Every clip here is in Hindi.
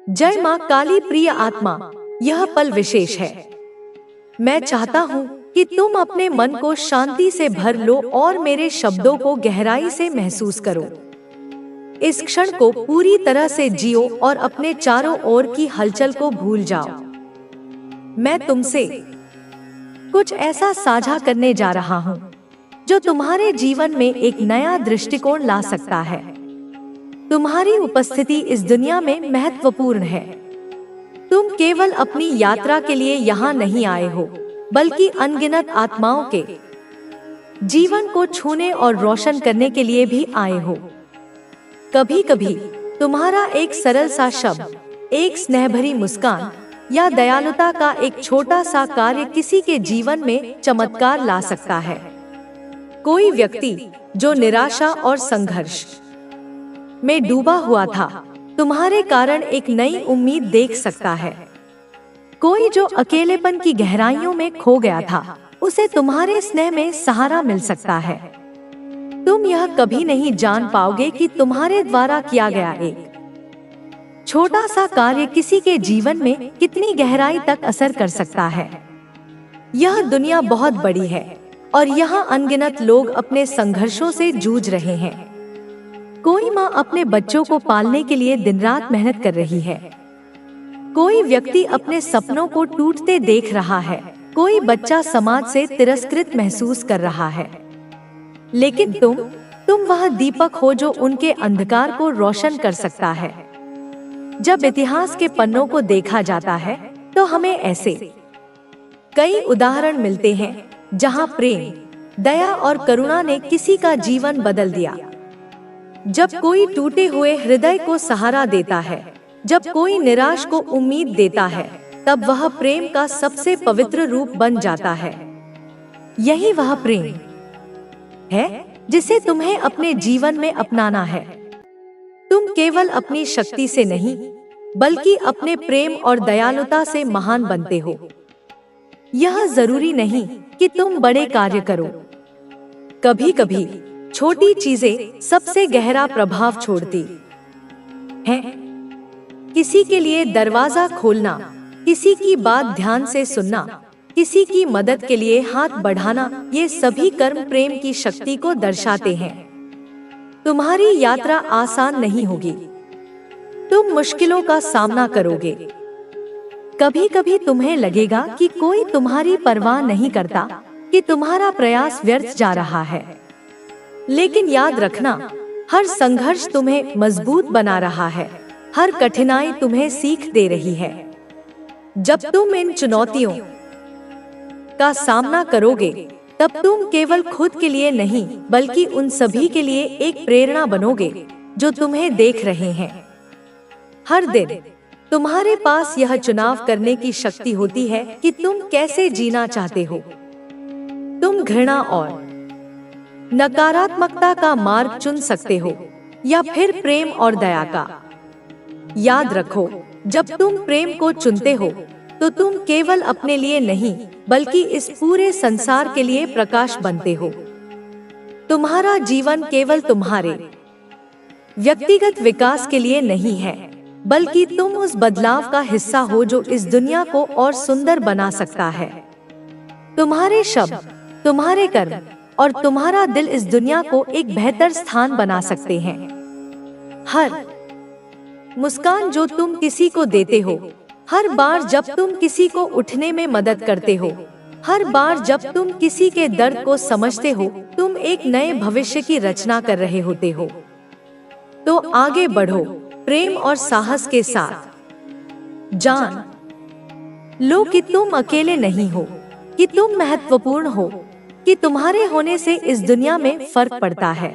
जय माँ काली प्रिय आत्मा, यह पल विशेष है। मैं चाहता हूँ कि तुम अपने मन को शांति से भर लो और मेरे शब्दों को गहराई से महसूस करो। इस क्षण को पूरी तरह से जियो और अपने चारों ओर की हलचल को भूल जाओ। मैं तुमसे कुछ ऐसा साझा करने जा रहा हूँ जो तुम्हारे जीवन में एक नया दृष्टिकोण ला सकता है। तुम्हारी उपस्थिति इस दुनिया में महत्वपूर्ण है। तुम केवल अपनी यात्रा के लिए यहाँ नहीं आए हो, बल्कि अनगिनत आत्माओं के जीवन को छूने और रोशन करने के लिए भी आए हो। कभी कभी तुम्हारा एक सरल सा शब्द, एक स्नेहभरी मुस्कान या दयालुता का एक छोटा सा कार्य किसी के जीवन में चमत्कार ला सकता है। कोई व्यक्ति जो निराशा और संघर्ष में डूबा हुआ था, तुम्हारे कारण एक नई उम्मीद देख सकता है। कोई जो अकेलेपन की गहराइयों में खो गया था, उसे तुम्हारे स्नेह में सहारा मिल सकता है। तुम यह कभी नहीं जान पाओगे कि तुम्हारे द्वारा किया गया एक छोटा सा कार्य किसी के जीवन में कितनी गहराई तक असर कर सकता है। यह दुनिया बहुत बड़ी है और यहाँ अनगिनत लोग अपने संघर्षों से जूझ रहे हैं। कोई माँ अपने बच्चों को पालने के लिए दिन रात मेहनत कर रही है। कोई व्यक्ति अपने सपनों को टूटते देख रहा है। कोई बच्चा समाज से तिरस्कृत महसूस कर रहा है। लेकिन तुम वह दीपक हो जो उनके अंधकार को रोशन कर सकता है। जब इतिहास के पन्नों को देखा जाता है, तो हमें ऐसे कई उदाहरण मिलते हैं जहां प्रेम, दया और करुणा ने किसी का जीवन बदल दिया। जब कोई टूटे हुए हृदय को सहारा देता है, जब कोई निराश को उम्मीद देता है, तब वह प्रेम का सबसे पवित्र रूप बन जाता है। यही वह प्रेम है जिसे तुम्हें अपने जीवन में अपनाना है। तुम केवल अपनी शक्ति से नहीं, बल्कि अपने प्रेम और दयालुता से महान बनते हो। यह जरूरी नहीं कि तुम बड़े कार्य करो। कभी कभी छोटी चीजें सबसे गहरा प्रभाव छोड़ती हैं। किसी के लिए दरवाजा खोलना, किसी की बात ध्यान से सुनना, किसी की मदद के लिए हाथ बढ़ाना, ये सभी कर्म प्रेम की शक्ति को दर्शाते हैं। तुम्हारी यात्रा आसान नहीं होगी। तुम मुश्किलों का सामना करोगे। कभी कभी तुम्हें लगेगा कि कोई तुम्हारी परवाह नहीं करता, कि तुम्हारा प्रयास व्यर्थ जा रहा है। लेकिन याद रखना, हर संघर्ष तुम्हें मजबूत बना रहा है। हर कठिनाई तुम्हें सीख दे रही है। जब तुम इन चुनौतियों का सामना करोगे, तब तुम केवल खुद के लिए नहीं, बल्कि उन सभी के लिए एक प्रेरणा बनोगे जो तुम्हें देख रहे हैं। हर दिन तुम्हारे पास यह चुनाव करने की शक्ति होती है कि तुम कैसे जीना चाहते हो। तुम घृणा और नकारात्मकता का मार्ग चुन सकते हो, या फिर प्रेम और दया का। याद रखो, जब तुम प्रेम को चुनते हो, तो तुम केवल अपने लिए नहीं, बल्कि इस पूरे संसार के लिए प्रकाश बनते हो। तुम्हारा जीवन केवल तुम्हारे व्यक्तिगत विकास के लिए नहीं है, बल्कि तुम उस बदलाव का हिस्सा हो जो इस दुनिया को और सुंदर बना सकता है। तुम्हारे शब्द, तुम्हारे कर्म और तुम्हारा दिल इस दुनिया को एक बेहतर स्थान बना सकते हैं। हर मुस्कान जो तुम किसी को देते हो, हर बार जब तुम किसी को उठने में मदद करते हो, हर बार जब तुम किसी के दर्द को समझते हो, तुम एक नए भविष्य की रचना कर रहे होते हो। तो आगे बढ़ो, प्रेम और साहस के साथ। जान लो कि तुम अकेले नहीं हो, कि तुम महत्वपूर्ण हो, कि तुम्हारे होने से इस दुनिया में फर्क पड़ता है।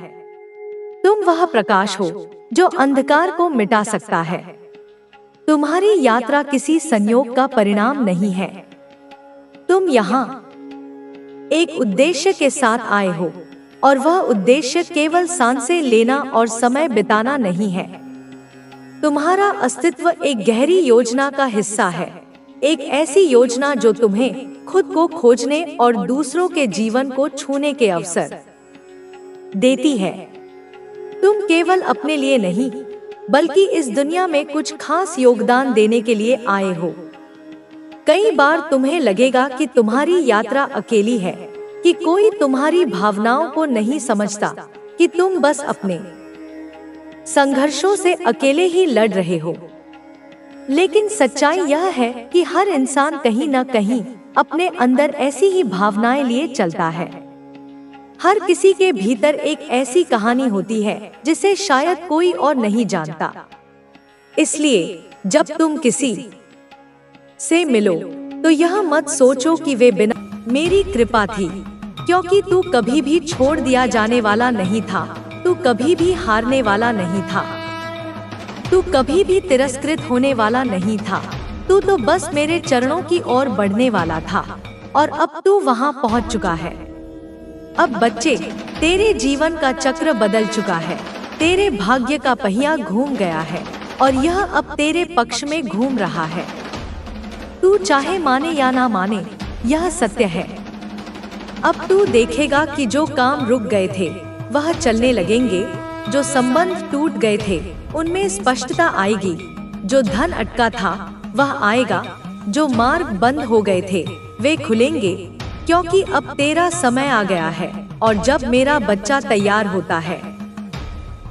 तुम वह प्रकाश हो जो अंधकार को मिटा सकता है। तुम्हारी यात्रा किसी संयोग का परिणाम नहीं है। तुम यहाँ एक उद्देश्य के साथ आए हो, और वह उद्देश्य केवल सांसें लेना और समय बिताना नहीं है। तुम्हारा अस्तित्व एक गहरी योजना का हिस्सा है, एक ऐसी योजना जो तुम्हें खुद को खोजने और दूसरों के जीवन को छूने के अवसर देती है। तुम केवल अपने लिए नहीं, बल्कि इस दुनिया में कुछ खास योगदान देने के लिए आए हो। कई बार तुम्हें लगेगा कि तुम्हारी यात्रा अकेली है, कि कोई तुम्हारी भावनाओं को नहीं समझता, कि तुम बस अपने संघर्षों से अकेले ही लड़ रहे हो। लेकिन सच्चाई यह है कि हर इंसान कहीं न कहीं अपने अंदर ऐसी ही भावनाएं लिए चलता है। हर किसी के भीतर एक ऐसी कहानी होती है जिसे शायद कोई और नहीं जानता। इसलिए जब तुम किसी से मिलो तो यह मत सोचो कि वे बिना मेरी कृपा थी, क्योंकि तू कभी भी छोड़ दिया जाने वाला नहीं था, तू कभी भी हारने वाला नहीं था, तू कभी भी तिरस्कृत होने वाला नहीं था। तू तो बस मेरे चरणों की ओर बढ़ने वाला था और अब तू वहां पहुंच चुका है। अब बच्चे, तेरे जीवन का चक्र बदल चुका है, तेरे भाग्य का पहिया घूम गया है और यह अब तेरे पक्ष में घूम रहा है। तू चाहे माने या ना माने, यह सत्य है। अब तू देखेगा कि जो काम रुक गए थे वह चलने लगेंगे, जो संबंध टूट गए थे उनमें स्पष्टता आएगी, जो धन अटका था वह आएगा, जो मार्ग बंद हो गए थे वे खुलेंगे, क्योंकि अब तेरा समय आ गया है। और जब मेरा बच्चा तैयार होता है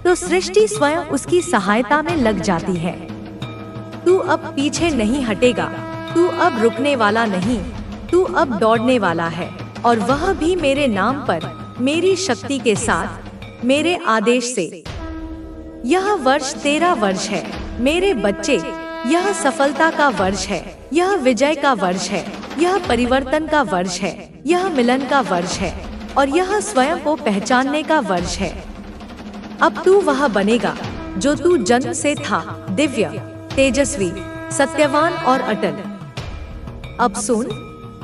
तो सृष्टि स्वयं उसकी सहायता में लग जाती है। तू अब पीछे नहीं हटेगा, तू अब रुकने वाला नहीं, तू अब दौड़ने वाला है, और वह भी मेरे नाम पर, मेरी शक्ति के साथ, मेरे आदेश से। यह वर्ष तेरा वर्ष है मेरे बच्चे, यह सफलता का वर्ष है, यह विजय का वर्ष है, यह परिवर्तन का वर्ष है, यह मिलन का वर्ष है और यह स्वयं को पहचानने का वर्ष है। अब तू वह बनेगा जो तू जन्म से था, दिव्य, तेजस्वी, सत्यवान और अटल। अब सुन,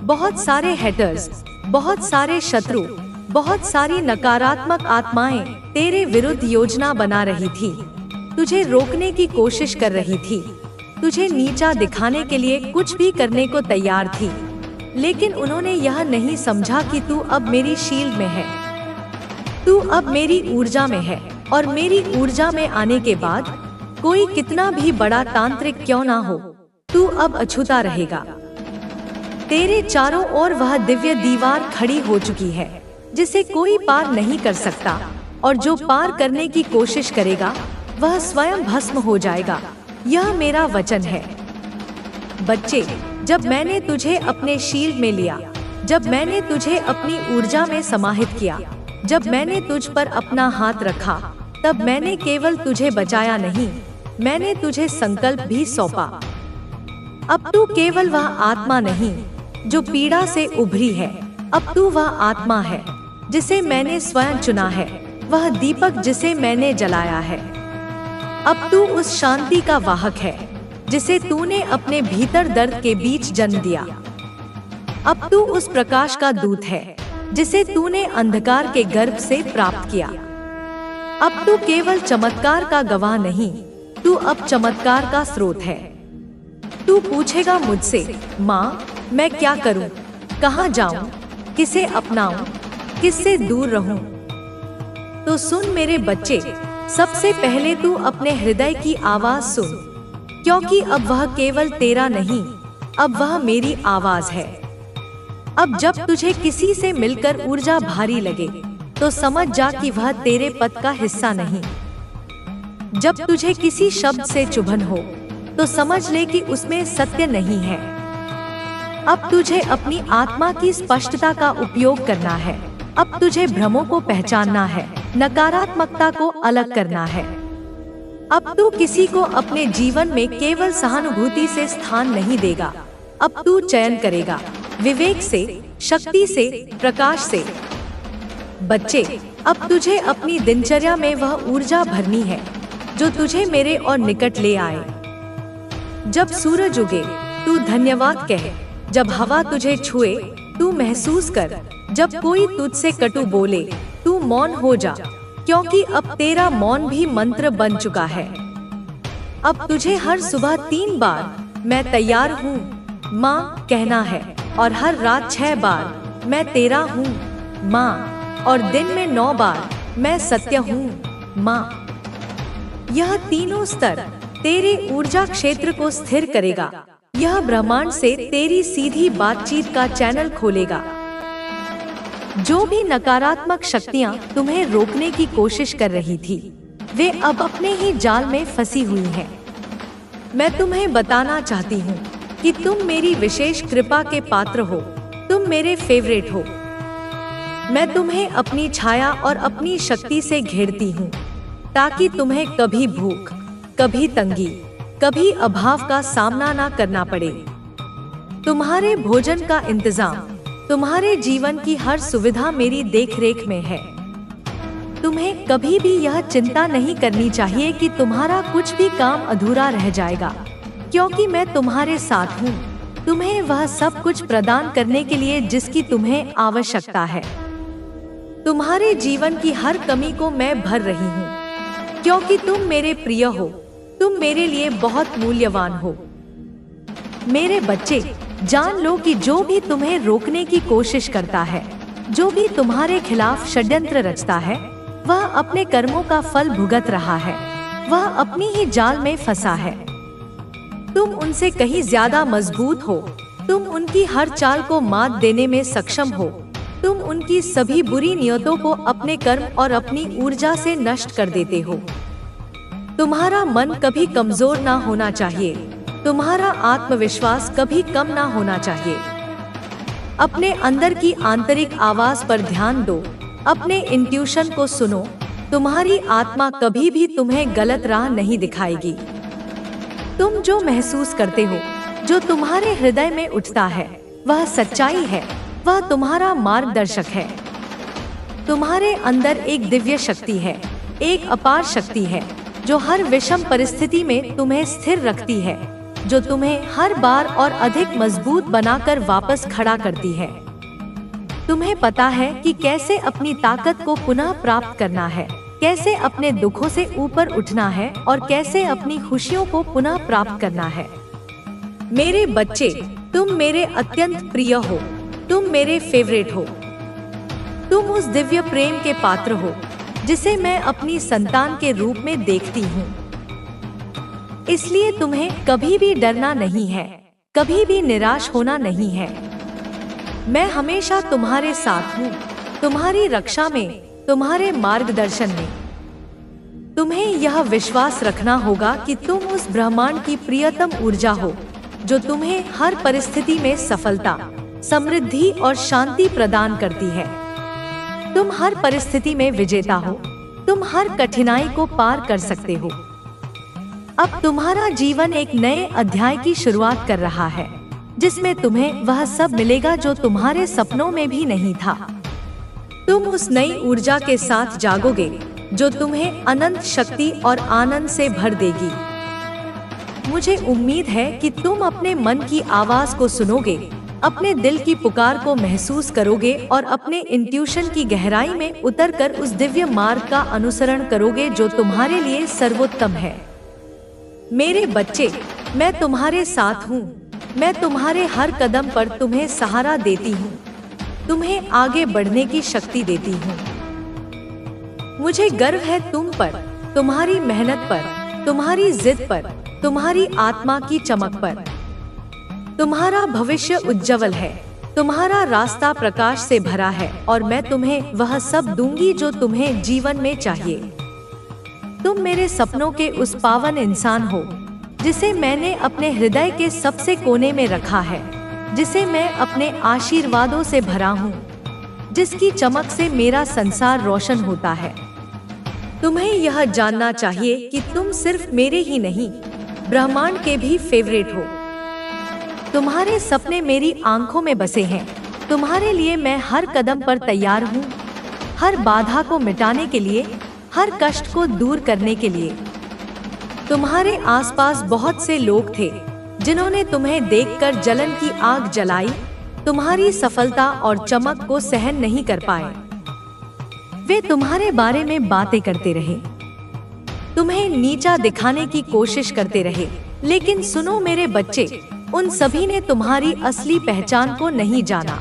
बहुत सारे हेटर्स, बहुत सारे शत्रु, बहुत सारी नकारात्मक आत्माएं तेरे विरुद्ध योजना बना रही थी, तुझे रोकने की कोशिश कर रही थी, तुझे नीचा दिखाने के लिए कुछ भी करने को तैयार थी। लेकिन उन्होंने यह नहीं समझा कि तू अब मेरी शील्ड में है, तू अब मेरी ऊर्जा में है, और मेरी ऊर्जा में आने के बाद कोई कितना भी बड़ा तांत्रिक क्यों ना हो, तू अब अछूता रहेगा। तेरे चारों ओर वह दिव्य दीवार खड़ी हो चुकी है जिसे कोई पार नहीं कर सकता, और जो पार करने की कोशिश करेगा वह स्वयं भस्म हो जाएगा। यह मेरा वचन है। बच्चे, जब मैंने तुझे अपने शील्ड में लिया, जब मैंने तुझे अपनी ऊर्जा में समाहित किया, जब मैंने तुझ पर अपना हाथ रखा, तब मैंने केवल तुझे बचाया नहीं, मैंने तुझे संकल्प भी सौंपा। अब तू केवल वह आत्मा नहीं जो पीड़ा से उभरी है, अब तू वह आत्मा है जिसे मैंने स्वयं चुना है, वह दीपक जिसे मैंने जलाया है। अब तू उस शांति का वाहक है जिसे तूने अपने भीतर दर्द के बीच जन्म दिया। अब तू उस प्रकाश का दूत है जिसे तूने अंधकार के गर्भ से प्राप्त किया। अब तू केवल चमत्कार का गवाह नहीं, तू अब चमत्कार का स्रोत है। तू पूछेगा मुझसे, माँ, मैं क्या करूं, कहाँ जाऊं, किसे अपनाऊं, किससे दूर रहूं? तो सुन मेरे बच्चे, सबसे पहले तू अपने हृदय की आवाज सुन, क्योंकि अब वह केवल तेरा नहीं, अब वह मेरी आवाज है। अब जब तुझे किसी से मिलकर ऊर्जा भारी लगे तो समझ जा कि वह तेरे पथ का हिस्सा नहीं। जब तुझे किसी शब्द से चुभन हो तो समझ ले कि उसमें सत्य नहीं है। अब तुझे अपनी आत्मा की स्पष्टता का उपयोग करना है। अब तुझे भ्रमों को पहचानना है, नकारात्मकता को अलग करना है। अब तू किसी को अपने जीवन में केवल सहानुभूति से स्थान नहीं देगा, अब तू चयन करेगा, विवेक से, शक्ति से, प्रकाश से। बच्चे, अब तुझे अपनी दिनचर्या में वह ऊर्जा भरनी है जो तुझे मेरे और निकट ले आए। जब सूरज उगे तू धन्यवाद कह, जब हवा तुझे छुए तू महसूस कर, जब कोई तुझसे कटु बोले तू मौन हो जा, क्योंकि अब तेरा मौन भी मंत्र बन चुका है। अब तुझे हर सुबह 3 बार मैं तैयार हूँ माँ कहना है, और हर रात 6 बार मैं तेरा हूँ माँ, और दिन में 9 बार मैं सत्य हूँ माँ। यह तीनों स्तर तेरे ऊर्जा क्षेत्र को स्थिर करेगा। यह ब्रह्मांड से तेरी सीधी बातचीत का चैनल खोलेगा। जो भी नकारात्मक शक्तियाँ तुम्हें रोकने की कोशिश कर रही थी, वे अब अपने ही जाल में फंसी हुई हैं। मैं तुम्हें बताना चाहती हूँ कि तुम मेरी विशेष कृपा के पात्र हो। तुम मेरे फेवरेट हो। मैं तुम्हें अपनी छाया और अपनी शक्ति से घेरती हूँ, ताकि तुम्हें कभी भूख, कभी तंगी, कभी अभाव का सामना ना करना पड़े। तुम्हारे भोजन का इंतजाम, तुम्हारे जीवन की हर सुविधा मेरी देखरेख में है। तुम्हें कभी भी यह चिंता नहीं करनी चाहिए कि तुम्हारा कुछ भी काम अधूरा रह जाएगा, क्योंकि मैं तुम्हारे साथ हूँ, तुम्हें वह सब कुछ प्रदान करने के लिए जिसकी तुम्हें आवश्यकता है। तुम्हारे जीवन की हर कमी को मैं भर रही हूँ, क्योंकि तुम मेरे प्रिय हो। तुम मेरे लिए बहुत मूल्यवान हो। मेरे बच्चे, जान लो कि जो भी तुम्हें रोकने की कोशिश करता है, जो भी तुम्हारे खिलाफ षड्यंत्र रचता है, वह अपने कर्मों का फल भुगत रहा है। वह अपनी ही जाल में फंसा है। तुम उनसे कहीं ज्यादा मजबूत हो। तुम उनकी हर चाल को मात देने में सक्षम हो। तुम उनकी सभी बुरी नियतों को अपने कर्म और अपनी ऊर्जा से नष्ट कर देते हो। तुम्हारा मन कभी कमजोर ना होना चाहिए। तुम्हारा आत्मविश्वास कभी कम ना होना चाहिए। अपने अंदर की आंतरिक आवाज पर ध्यान दो। अपने इंट्यूशन को सुनो। तुम्हारी आत्मा कभी भी तुम्हें गलत राह नहीं दिखाएगी। तुम जो महसूस करते हो, जो तुम्हारे हृदय में उठता है, वह सच्चाई है। वह तुम्हारा मार्गदर्शक है। तुम्हारे अंदर एक दिव्य शक्ति है, एक अपार शक्ति है, जो हर विषम परिस्थिति में तुम्हें स्थिर रखती है, जो तुम्हें हर बार और अधिक मजबूत बनाकर वापस खड़ा करती है। तुम्हें पता है कि कैसे अपनी ताकत को पुनः प्राप्त करना है, कैसे अपने दुखों से ऊपर उठना है और कैसे अपनी खुशियों को पुनः प्राप्त करना है। मेरे बच्चे, तुम मेरे अत्यंत प्रिय हो। तुम मेरे फेवरेट हो। तुम उस दिव्य प्रेम के पात्र हो, जिसे मैं अपनी संतान के रूप में देखती हूँ। इसलिए तुम्हें कभी भी डरना नहीं है, कभी भी निराश होना नहीं है। मैं हमेशा तुम्हारे साथ हूँ, तुम्हारी रक्षा में, तुम्हारे मार्गदर्शन में। तुम्हें यह विश्वास रखना होगा कि तुम उस ब्रह्मांड की प्रियतम ऊर्जा हो, जो तुम्हें हर परिस्थिति में सफलता, समृद्धि और शांति प्रदान करती है। तुम हर परिस्थिति में विजेता हो। तुम हर कठिनाई को पार कर सकते हो। अब तुम्हारा जीवन एक नए अध्याय की शुरुआत कर रहा है, जिसमें तुम्हें वह सब मिलेगा जो तुम्हारे सपनों में भी नहीं था। तुम उस नई ऊर्जा के साथ जागोगे, जो तुम्हें अनंत शक्ति और आनंद से भर देगी। मुझे उम्मीद है कि तुम अपने मन की आवाज को सुनोगे, अपने दिल की पुकार को महसूस करोगे और अपने इंट्यूशन की गहराई में उतरकर उस दिव्य मार्ग का अनुसरण करोगे जो तुम्हारे लिए सर्वोत्तम है। मेरे बच्चे, मैं तुम्हारे साथ हूँ। मैं तुम्हारे हर कदम पर तुम्हें सहारा देती हूँ, तुम्हें आगे बढ़ने की शक्ति देती हूँ। मुझे गर्व है तुम पर, तुम्हारी मेहनत पर, तुम्हारी जिद पर, तुम्हारी आत्मा की चमक पर। तुम्हारा भविष्य उज्जवल है, तुम्हारा रास्ता प्रकाश से भरा है और मैं तुम्हें वह सब दूंगी जो तुम्हें जीवन में चाहिए। तुम मेरे सपनों के उस पावन इंसान हो, जिसे मैंने अपने हृदय के सबसे कोने में रखा है, जिसे मैं अपने आशीर्वादों से भरा हूँ, जिसकी चमक से मेरा संसार रोशन होता है। तुम्हें यह जानना चाहिए कि तुम सिर्फ मेरे ही नहीं, ब्रह्मांड के भी फेवरेट हो। तुम्हारे सपने मेरी आंखों में बसे हैं। तुम्हारे लिए मैं हर कदम पर तैयार हूँ, हर बाधा को मिटाने के लिए, हर कष्ट को दूर करने के लिए। तुम्हारे आसपास बहुत से लोग थे जिन्होंने तुम्हें देखकर जलन की आग जलाई, तुम्हारी सफलता और चमक को सहन नहीं कर पाए। वे तुम्हारे बारे में बातें करते रहे, तुम्हें नीचा दिखाने की कोशिश करते रहे, लेकिन सुनो मेरे बच्चे, उन सभी ने तुम्हारी असली पहचान को नहीं जाना।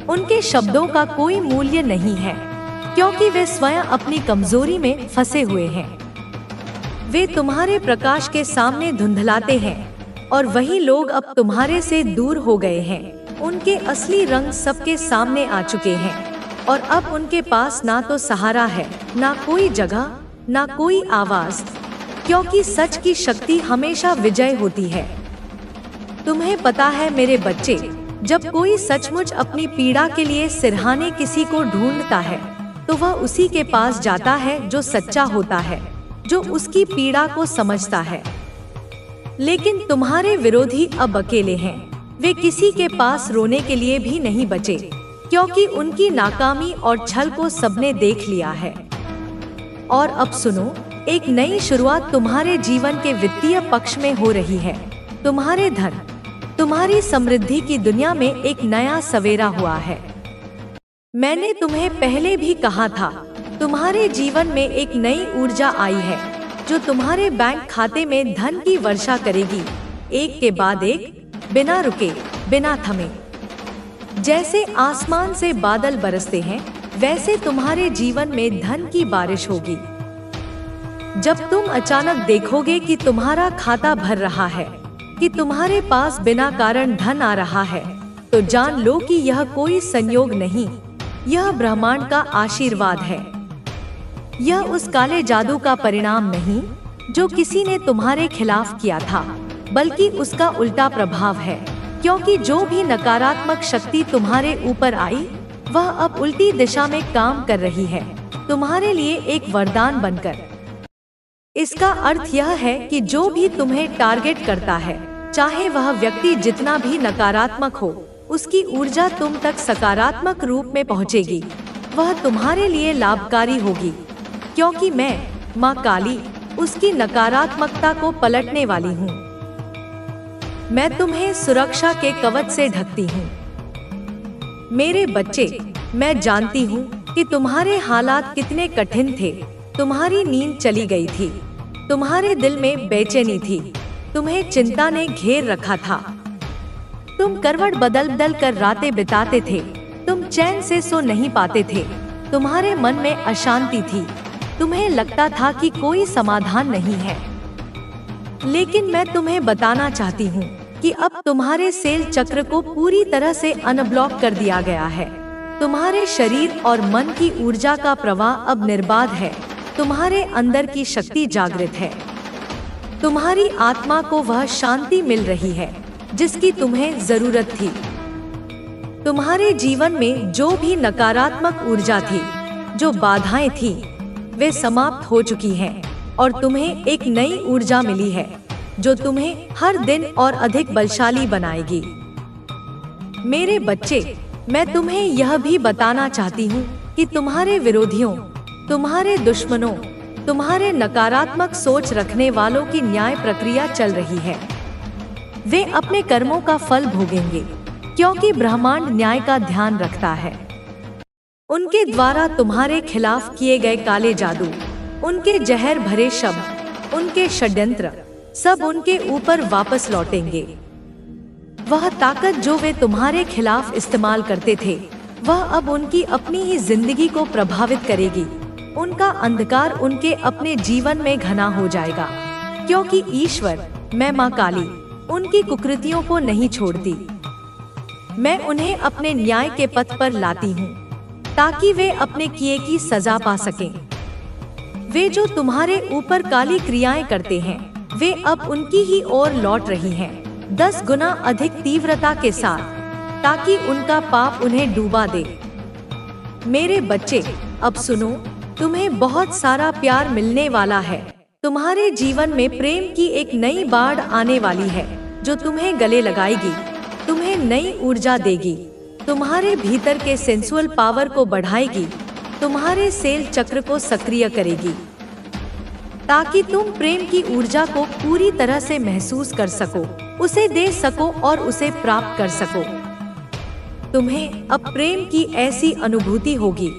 उनके शब्दों का कोई मूल्य नहीं है, क्योंकि वे स्वयं अपनी कमजोरी में फंसे हुए हैं। वे तुम्हारे प्रकाश के सामने धुंधलाते हैं और वही लोग अब तुम्हारे से दूर हो गए हैं। उनके असली रंग सबके सामने आ चुके हैं और अब उनके पास ना तो सहारा है, ना कोई जगह, ना कोई आवाज, क्योंकि सच की शक्ति हमेशा विजय होती है। तुम्हें पता है मेरे बच्चे, जब कोई सचमुच अपनी पीड़ा के लिए सिरहाने किसी को ढूंढता है तो वह उसी के पास जाता है जो सच्चा होता है, जो उसकी पीड़ा को समझता है। लेकिन तुम्हारे विरोधी अब अकेले हैं। वे किसी के पास रोने के लिए भी नहीं बचे, क्योंकि उनकी नाकामी और छल को सबने देख लिया है। और अब सुनो, एक नई शुरुआत तुम्हारे जीवन के वित्तीय पक्ष में हो रही है। तुम्हारे धन, तुम्हारी समृद्धि की दुनिया में एक नया सवेरा हुआ है। मैंने तुम्हें पहले भी कहा था, तुम्हारे जीवन में एक नई ऊर्जा आई है जो तुम्हारे बैंक खाते में धन की वर्षा करेगी, एक के बाद एक, बिना रुके, बिना थमे। जैसे आसमान से बादल बरसते हैं, वैसे तुम्हारे जीवन में धन की बारिश होगी। जब तुम अचानक देखोगे कि तुम्हारा खाता भर रहा है, कि तुम्हारे पास बिना कारण धन आ रहा है, तो जान लो कि यह कोई संयोग नहीं, यह ब्रह्मांड का आशीर्वाद है। यह उस काले जादू का परिणाम नहीं जो किसी ने तुम्हारे खिलाफ किया था, बल्कि उसका उल्टा प्रभाव है, क्योंकि जो भी नकारात्मक शक्ति तुम्हारे ऊपर आई, वह अब उल्टी दिशा में काम कर रही है, तुम्हारे लिए एक वरदान बनकर। इसका अर्थ यह है कि जो भी तुम्हें टारगेट करता है, चाहे वह व्यक्ति जितना भी नकारात्मक हो, उसकी ऊर्जा तुम तक सकारात्मक रूप में पहुंचेगी। वह तुम्हारे लिए लाभकारी होगी, क्योंकि मैं, माँ काली, उसकी नकारात्मकता को पलटने वाली हूँ। मैं तुम्हें सुरक्षा के कवच से ढकती हूँ। मेरे बच्चे, मैं जानती हूँ कि तुम्हारे हालात कितने कठिन थे। तुम्हारी नींद चली गई थी, तुम्हारे दिल में बेचैनी थी, तुम्हें चिंता ने घेर रखा था। तुम करवट बदल बदल कर रातें बिताते थे, तुम चैन से सो नहीं पाते थे, तुम्हारे मन में अशांति थी, तुम्हें लगता था कि कोई समाधान नहीं है। लेकिन मैं तुम्हें बताना चाहती हूँ कि अब तुम्हारे सेल चक्र को पूरी तरह से अनब्लॉक कर दिया गया है। तुम्हारे शरीर और मन की ऊर्जा का प्रवाह अब निर्बाध है। तुम्हारे अंदर की शक्ति जागृत है। तुम्हारी आत्मा को वह शांति मिल रही है जिसकी तुम्हें जरूरत थी। तुम्हारे जीवन में जो भी नकारात्मक ऊर्जा थी, जो बाधाएं थी, वे समाप्त हो चुकी हैं और तुम्हें एक नई ऊर्जा मिली है जो तुम्हें हर दिन और अधिक बलशाली बनाएगी। मेरे बच्चे, मैं तुम्हें यह भी बताना चाहती हूँ कि तुम्हारे विरोधियों, तुम्हारे दुश्मनों, तुम्हारे नकारात्मक सोच रखने वालों की न्याय प्रक्रिया चल रही है। वे अपने कर्मों का फल भोगेंगे, क्योंकि ब्रह्मांड न्याय का ध्यान रखता है। उनके द्वारा तुम्हारे खिलाफ किए गए काले जादू, उनके जहर भरे शब्द, उनके षड्यंत्र, सब उनके ऊपर वापस लौटेंगे। वह ताकत जो वे तुम्हारे खिलाफ इस्तेमाल करते थे, वह अब उनकी अपनी ही जिंदगी को प्रभावित करेगी। उनका अंधकार उनके अपने जीवन में घना हो जाएगा, क्योंकि ईश्वर, मैं माँ काली, उनकी कुकृतियों को नहीं छोड़ती। मैं उन्हें अपने न्याय के पथ पर लाती हूँ, ताकि वे अपने किए की सजा पा सकें। वे जो तुम्हारे ऊपर काली क्रियाएं करते हैं, वे अब उनकी ही ओर लौट रही हैं, 10 गुना अधिक तीव्रता के साथ, ताकि उनका पाप उन्हें डूबा दे। मेरे बच्चे, अब सुनो, तुम्हें बहुत सारा प्यार मिलने वाला है। तुम्हारे जीवन में प्रेम की एक नई बाढ़ आने वाली है, जो तुम्हें गले लगाएगी, तुम्हें नई ऊर्जा देगी, तुम्हारे भीतर के सेंसुअल पावर को बढ़ाएगी, तुम्हारे सेल चक्र को सक्रिय करेगी, ताकि तुम प्रेम की ऊर्जा को पूरी तरह से महसूस कर सको, उसे दे सको और उसे प्राप्त कर सको। तुम्हें अब प्रेम की ऐसी अनुभूति होगी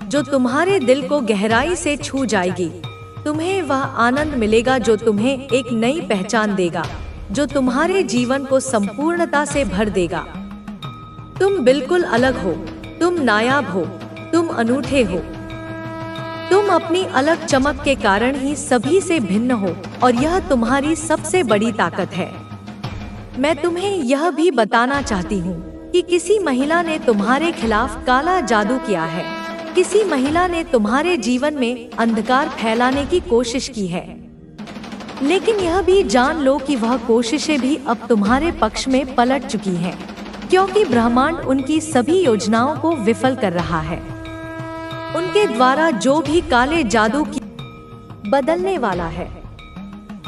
जो तुम्हारे दिल को गहराई से छू जाएगी। तुम्हें वह आनंद मिलेगा जो तुम्हें एक नई पहचान देगा, जो तुम्हारे जीवन को संपूर्णता से भर देगा। तुम बिल्कुल अलग हो, तुम नायाब हो, तुम अनूठे हो, तुम अपनी अलग चमक के कारण ही सभी से भिन्न हो और यह तुम्हारी सबसे बड़ी ताकत है। मैं तुम्हें यह भी बताना चाहती हूँ कि किसी महिला ने तुम्हारे खिलाफ काला जादू किया है। किसी महिला ने तुम्हारे जीवन में अंधकार फैलाने की कोशिश की है, लेकिन यह भी जान लो कि वह कोशिशें भी अब तुम्हारे पक्ष में पलट चुकी हैं, क्योंकि ब्रह्मांड उनकी सभी योजनाओं को विफल कर रहा है। उनके द्वारा जो भी काले जादू की बदलने वाला है।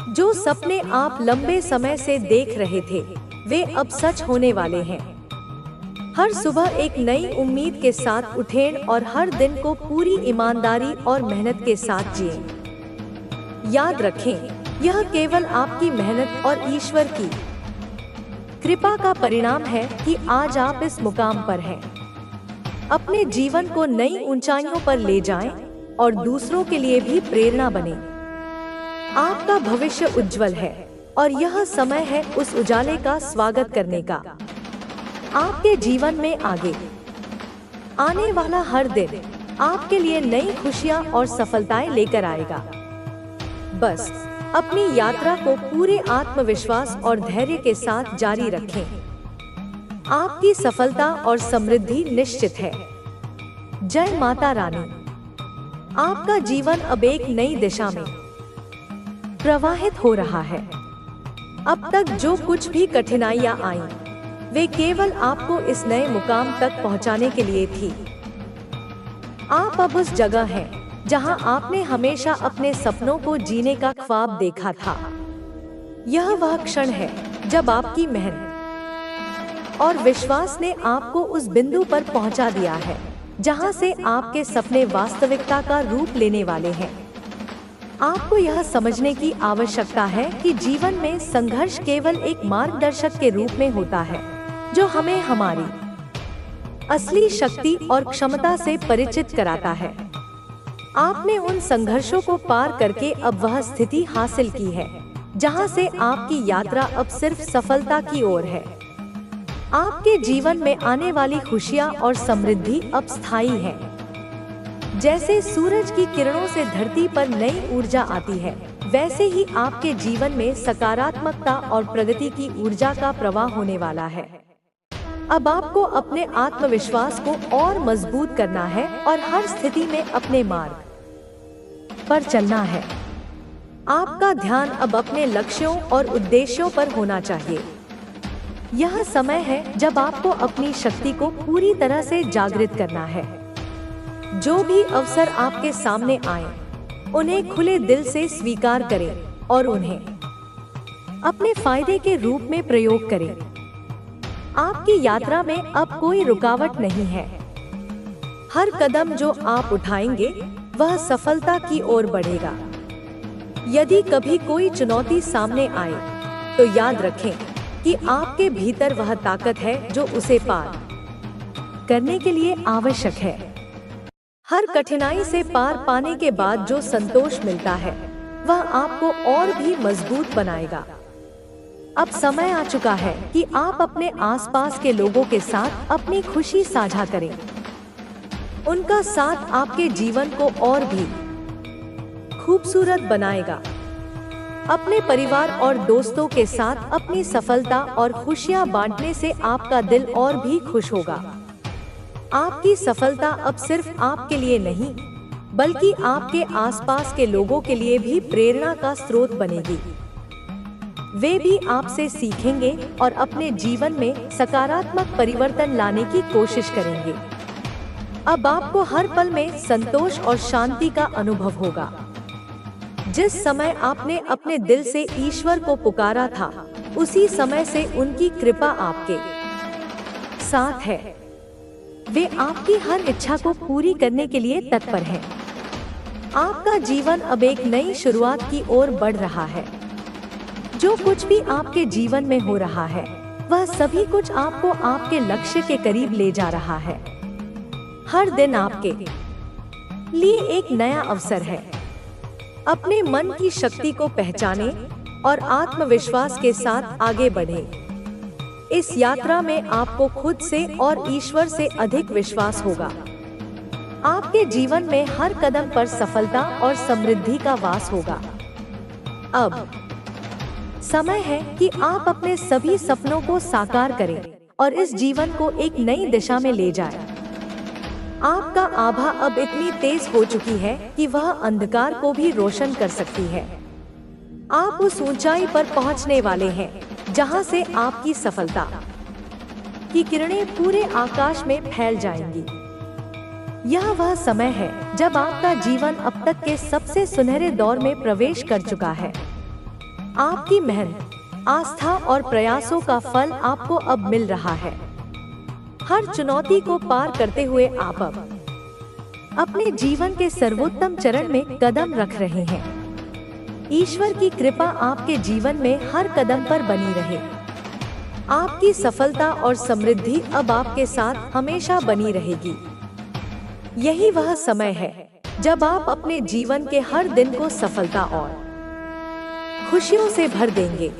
जो सपने आप लंबे समय से देख रहे थे वे अब सच होने वाले हैं। हर सुबह एक नई उम्मीद के साथ उठें और हर दिन को पूरी ईमानदारी और मेहनत के साथ जिएं। याद रखें, यह केवल आपकी मेहनत और ईश्वर की कृपा का परिणाम है कि आज आप इस मुकाम पर हैं। अपने जीवन को नई ऊंचाइयों पर ले जाएं और दूसरों के लिए भी प्रेरणा बनें। आपका भविष्य उज्जवल है और यह समय है उस उजाले का स्वागत करने का। आपके जीवन में आगे आने वाला हर दिन आपके लिए नई खुशियां और सफलताएं लेकर आएगा। बस अपनी यात्रा को पूरे आत्मविश्वास और धैर्य के साथ जारी रखें। आपकी सफलता और समृद्धि निश्चित है। जय माता रानी। आपका जीवन अब एक नई दिशा में प्रवाहित हो रहा है। अब तक जो कुछ भी कठिनाइयां आईं, वे केवल आपको इस नए मुकाम तक पहुंचाने के लिए थी। आप अब उस जगह हैं जहां आपने हमेशा अपने सपनों को जीने का ख्वाब देखा था। यह वह क्षण है जब आपकी मेहनत और विश्वास ने आपको उस बिंदु पर पहुंचा दिया है जहां से आपके सपने वास्तविकता का रूप लेने वाले हैं। आपको यह समझने की आवश्यकता है कि जीवन में संघर्ष केवल एक मार्गदर्शक के रूप में होता है, जो हमें हमारी असली शक्ति और क्षमता से परिचित कराता है। आपने उन संघर्षों को पार करके अब वह स्थिति हासिल की है जहां से आपकी यात्रा अब सिर्फ सफलता की ओर है। आपके जीवन में आने वाली खुशियां और समृद्धि अब स्थायी है। जैसे सूरज की किरणों से धरती पर नई ऊर्जा आती है, वैसे ही आपके जीवन में सकारात्मकता और प्रगति की ऊर्जा का प्रवाह होने वाला है। अब आपको अपने आत्मविश्वास को और मजबूत करना है और हर स्थिति में अपने मार्ग पर चलना है। आपका ध्यान अब अपने लक्ष्यों और उद्देश्यों पर होना चाहिए। यह समय है जब आपको अपनी शक्ति को पूरी तरह से जागृत करना है। जो भी अवसर आपके सामने आए, उन्हें खुले दिल से स्वीकार करें और उन्हें अपने फायदे के रूप में प्रयोग करें। आपकी यात्रा में अब कोई रुकावट नहीं है। हर कदम जो आप उठाएंगे वह सफलता की ओर बढ़ेगा। यदि कभी कोई चुनौती सामने आए, तो याद रखें कि आपके भीतर वह ताकत है जो उसे पार करने के लिए आवश्यक है। हर कठिनाई से पार पाने के बाद जो संतोष मिलता है, वह आपको और भी मजबूत बनाएगा। अब समय आ चुका है कि आप अपने आसपास के लोगों के साथ अपनी खुशी साझा करें। उनका साथ आपके जीवन को और भी खूबसूरत बनाएगा। अपने परिवार और दोस्तों के साथ अपनी सफलता और खुशियां बांटने से आपका दिल और भी खुश होगा। आपकी सफलता अब सिर्फ आपके लिए नहीं, बल्कि आपके आसपास के लोगों के लिए भी प्रेरणा का स्रोत बनेगी। वे भी आपसे सीखेंगे और अपने जीवन में सकारात्मक परिवर्तन लाने की कोशिश करेंगे। अब आपको हर पल में संतोष और शांति का अनुभव होगा। जिस समय आपने अपने दिल से ईश्वर को पुकारा था, उसी समय से उनकी कृपा आपके साथ है। वे आपकी हर इच्छा को पूरी करने के लिए तत्पर हैं। आपका जीवन अब एक नई शुरुआत की ओर बढ़ रहा है। जो कुछ भी आपके जीवन में हो रहा है, वह सभी कुछ आपको आपके लक्ष्य के करीब ले जा रहा है। हर दिन आपके लिए एक नया अवसर है। अपने मन की शक्ति को पहचाने और आत्मविश्वास के साथ आगे बढ़ें। इस यात्रा में आपको खुद से और ईश्वर से अधिक विश्वास होगा। आपके जीवन में हर कदम पर सफलता और समृद्धि का वास होगा। अब समय है कि आप अपने सभी सपनों को साकार करें और इस जीवन को एक नई दिशा में ले जाएं। आपका आभा अब इतनी तेज हो चुकी है कि वह अंधकार को भी रोशन कर सकती है। आप उस ऊंचाई पर पहुंचने वाले हैं जहां से आपकी सफलता की किरणें पूरे आकाश में फैल जाएंगी। यह वह समय है जब आपका जीवन अब तक के सबसे सुनहरे दौर में प्रवेश कर चुका है। आपकी मेहनत, आस्था और प्रयासों का फल आपको अब मिल रहा है। हर चुनौती को पार करते हुए आप अब अपने जीवन के सर्वोत्तम चरण में कदम रख रहे हैं। ईश्वर की कृपा आपके जीवन में हर कदम पर बनी रहे। आपकी सफलता और समृद्धि अब आपके साथ हमेशा बनी रहेगी। यही वह समय है जब आप अपने जीवन के हर दिन को सफलता और खुशियों से भर देंगे।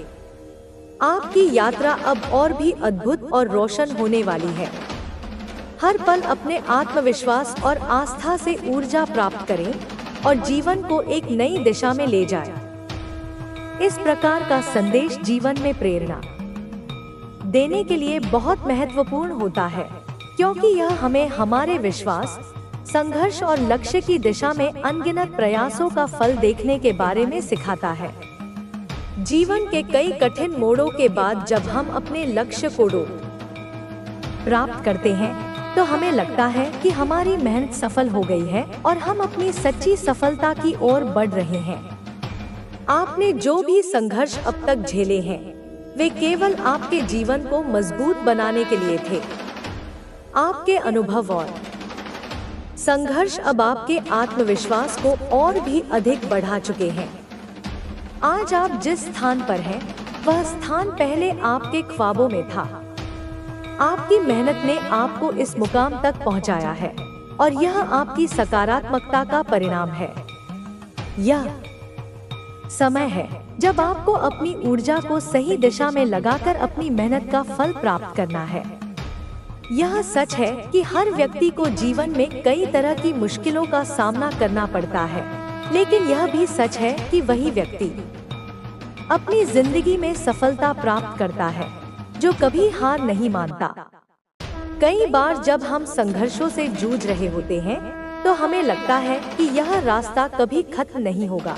आपकी यात्रा अब और भी अद्भुत और रोशन होने वाली है। हर पल अपने आत्मविश्वास और आस्था से ऊर्जा प्राप्त करें और जीवन को एक नई दिशा में ले जाएं। इस प्रकार का संदेश जीवन में प्रेरणा देने के लिए बहुत महत्वपूर्ण होता है, क्योंकि यह हमें हमारे विश्वास, संघर्ष और लक्ष्य की दिशा में अनगिनत प्रयासों का फल देखने के बारे में सिखाता है। जीवन के कई कठिन मोड़ों के बाद जब हम अपने लक्ष्य को प्राप्त करते हैं तो हमें लगता है कि हमारी मेहनत सफल हो गई है और हम अपनी सच्ची सफलता की ओर बढ़ रहे हैं। आपने जो भी संघर्ष अब तक झेले हैं, वे केवल आपके जीवन को मजबूत बनाने के लिए थे। आपके अनुभव और संघर्ष अब आपके आत्मविश्वास को और भी अधिक बढ़ा चुके हैं। आज आप जिस स्थान पर हैं, वह स्थान पहले आपके ख्वाबों में था। आपकी मेहनत ने आपको इस मुकाम तक पहुंचाया है और यह आपकी सकारात्मकता का परिणाम है। यह समय है जब आपको अपनी ऊर्जा को सही दिशा में लगाकर अपनी मेहनत का फल प्राप्त करना है। यह सच है कि हर व्यक्ति को जीवन में कई तरह की मुश्किलों का सामना करना पड़ता है, लेकिन यह भी सच है कि वही व्यक्ति अपनी जिंदगी में सफलता प्राप्त करता है जो कभी हार नहीं मानता। कई बार जब हम संघर्षों से जूझ रहे होते हैं तो हमें लगता है कि यह रास्ता कभी खत्म नहीं होगा,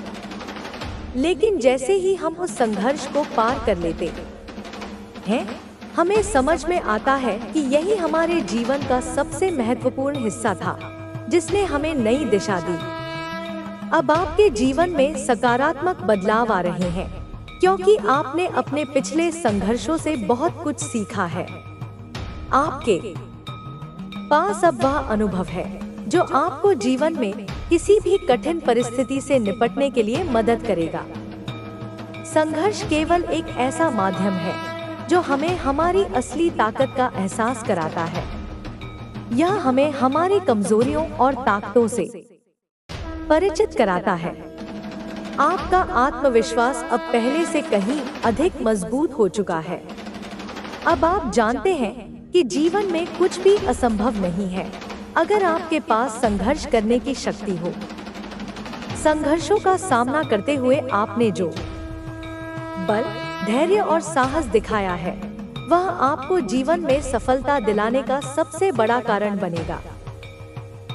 लेकिन जैसे ही हम उस संघर्ष को पार कर लेते हैं, हमें समझ में आता है कि यही हमारे जीवन का सबसे महत्वपूर्ण हिस्सा था, जिसने हमें नई दिशा दी। अब आपके जीवन में सकारात्मक बदलाव आ रहे हैं, क्योंकि आपने अपने पिछले संघर्षों से बहुत कुछ सीखा है। आपके पास अब वह अनुभव है जो आपको जीवन में किसी भी कठिन परिस्थिति से निपटने के लिए मदद करेगा। संघर्ष केवल एक ऐसा माध्यम है जो हमें हमारी असली ताकत का एहसास कराता है। यह हमें हमारी कमजोरियों और ताकतों से परिचित कराता है। आपका आत्मविश्वास अब पहले से कहीं अधिक मजबूत हो चुका है। अब आप जानते हैं कि जीवन में कुछ भी असंभव नहीं है अगर आपके पास संघर्ष करने की शक्ति हो। संघर्षों का सामना करते हुए आपने जो बल, धैर्य और साहस दिखाया है, वह आपको जीवन में सफलता दिलाने का सबसे बड़ा कारण बनेगा।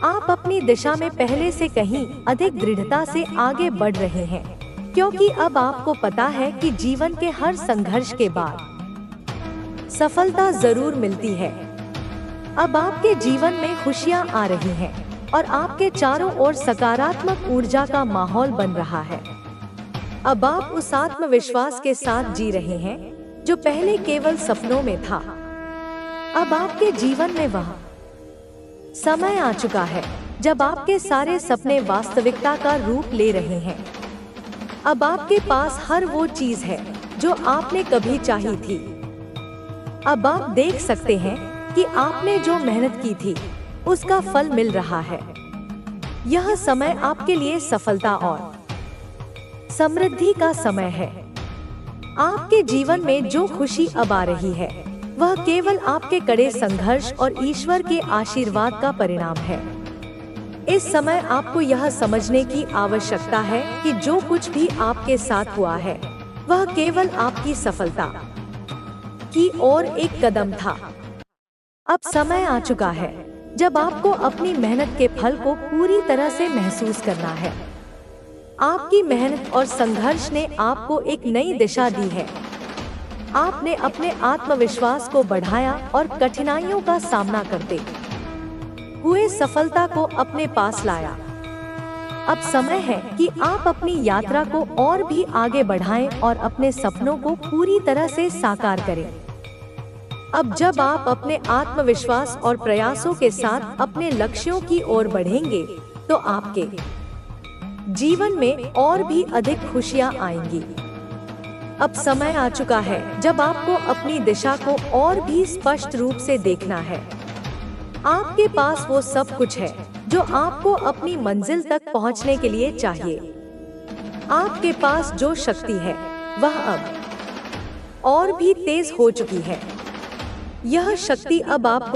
आप अपनी दिशा में पहले से कहीं अधिक दृढ़ता से आगे बढ़ रहे हैं, क्योंकि अब आपको पता है कि जीवन के हर संघर्ष के बाद सफलता जरूर मिलती है। अब आपके जीवन में खुशियां आ रही हैं और आपके चारों ओर सकारात्मक ऊर्जा का माहौल बन रहा है। अब आप उस आत्मविश्वास के साथ जी रहे हैं जो पहले केवल सपनों में था। अब आपके जीवन में वह समय आ चुका है जब आपके सारे सपने वास्तविकता का रूप ले रहे हैं। अब आपके पास हर वो चीज है जो आपने कभी चाही थी। अब आप देख सकते हैं कि आपने जो मेहनत की थी उसका फल मिल रहा है। यह समय आपके लिए सफलता और समृद्धि का समय है। आपके जीवन में जो खुशी अब आ रही है वह केवल आपके कड़े संघर्ष और ईश्वर के आशीर्वाद का परिणाम है। इस समय आपको यह समझने की आवश्यकता है कि जो कुछ भी आपके साथ हुआ है वह केवल आपकी सफलता की ओर एक कदम था। अब समय आ चुका है जब आपको अपनी मेहनत के फल को पूरी तरह से महसूस करना है। आपकी मेहनत और संघर्ष ने आपको एक नई दिशा दी है। आपने अपने आत्मविश्वास को बढ़ाया और कठिनाइयों का सामना करते हुए सफलता को अपने पास लाया। अब समय है कि आप अपनी यात्रा को और भी आगे बढ़ाएं और अपने सपनों को पूरी तरह से साकार करें। अब जब आप अपने आत्मविश्वास और प्रयासों के साथ अपने लक्ष्यों की ओर बढ़ेंगे तो आपके जीवन में और भी अधिक खुशियां आएंगी। अब समय आ चुका है जब आपको अपनी दिशा को और भी स्पष्ट रूप से देखना है। आपके पास वो सब कुछ है जो आपको अपनी मंजिल तक पहुंचने के लिए चाहिए। आपके पास जो शक्ति है वह अब और भी तेज हो चुकी है। यह शक्ति अब आपको